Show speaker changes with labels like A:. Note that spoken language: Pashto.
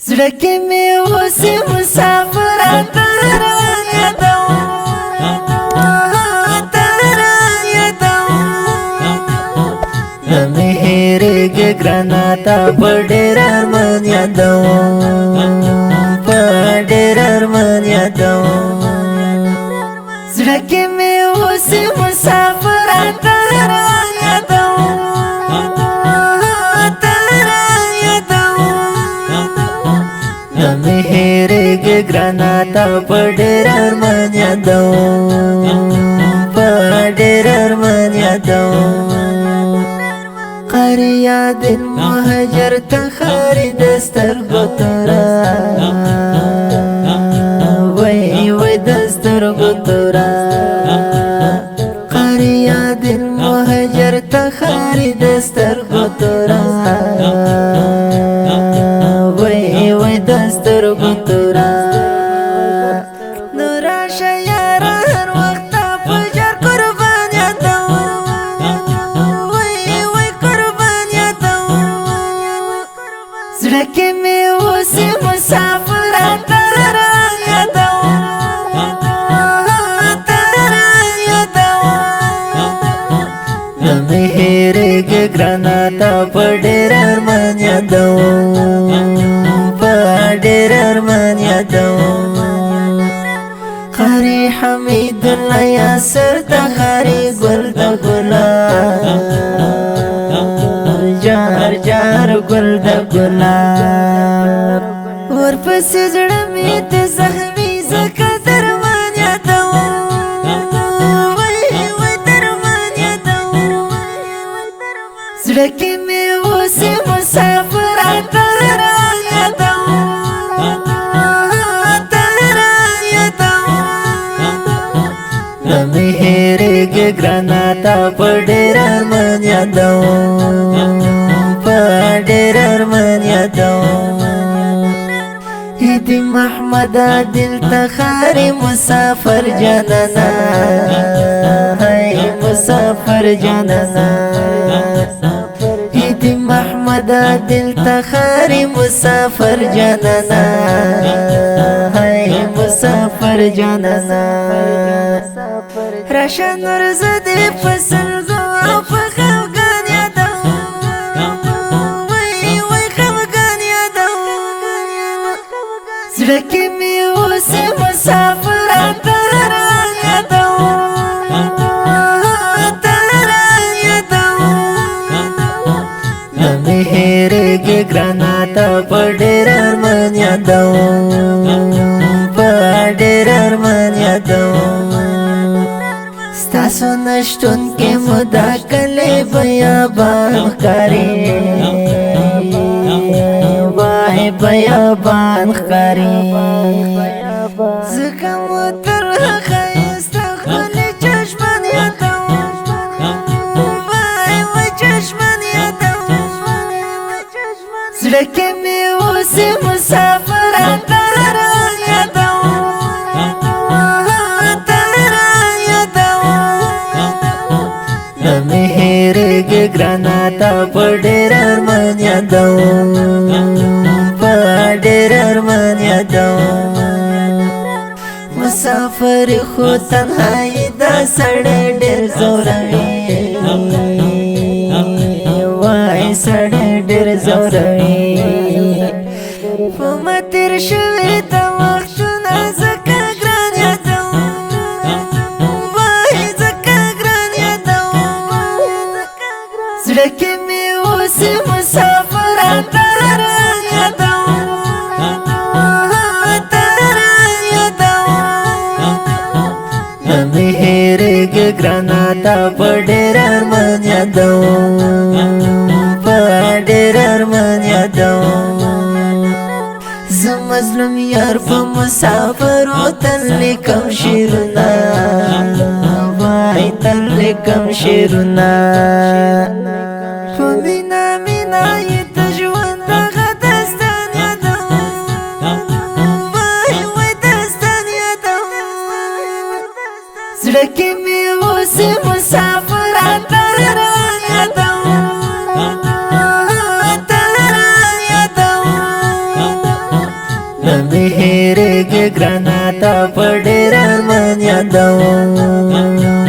A: زړه کې مې اوسې مسافر ته یادوم نه مې هېرېږي ګرانه تا په ډېر ارمان یادوم په ډېر ارمان یادوم زړه کې مې اوسې مسافر ته یادوم نه مې هېرېږي ګرانه تا په ډېر ارمان یادوم په ډېر ارمان یادوم قاری یاد مهاجر ته خاري د سترګو تورا وای وای د سترګو تورا قاری یاد مهاجر ته خاري د سترګو تورا وای وای د سترګو تورا نور شیار هر وخت په جر قربان یادوم زړه کې مې اوسې مسافر ته یادوم نه مې هېرېږي ګرانه تا په ډېر ارمان یادوم په ډېر ارمان یادوم قاری حمید الله یاسر ته قاری ګل د ګلاب جار جار ګل د ګلاب ورپسې زړه مې ته زخمي ځکه درمان یادوم وای وای درمان یادوم زړه کې مې اوسې مسافر ته یادوم نه مې هېرېږي ګرانه تا په ډېر ارمان یادوم په ډېر ارمان یادوم هدي محمد عادل ته خاري مسافر جانانا هاي مسافر جانانا هدي محمد عادل ته خاري مسافر جانانا هاي مسافر جانانا راشه نور زده فصل گو په خفګان یادوم وای وای خفګان یادوم زړه کې مې اوسې مسافر ته یادوم نه مې هېرېږي ګرانه تا په ډېر ارمان یادوم په ډېر ارمان یادوم ستاسو نشتون کې مدا کله بیابان ښکاري وای بیابان ښکاري ځکه مو تر ښایسته ښکلي چشمان یادوم وای وای چشمان یادوم زړه کې مې اوسې مسافر ته یادوم نه مې هېرېږي ګرانه تا په ډېر ارمان یادوم په ډېر ارمان یادوم مسافر خو تنهایي دا سړی ډېر زوروي وای سړی ډېر زوروي په ما تېر شوي د وختونه ځکه ګران یادوم زړه کې مې اوسې مسافر ته یادوم نه مې هېرېږي ګرانه تا په ډېر ارمان یادوم په ډېر ارمان یادوم زه مظلوم یار په مسافرو تل لیکم شعرونه وای تل لیکم شعرونه په مینا مینا یې د ژوند دغه داستان یادوم وای وای داستان یادوم زړه کې مې اوسې مسافر ته یادوم نمی هیرېږي ګرانه تا په ډېر ارمان یادوم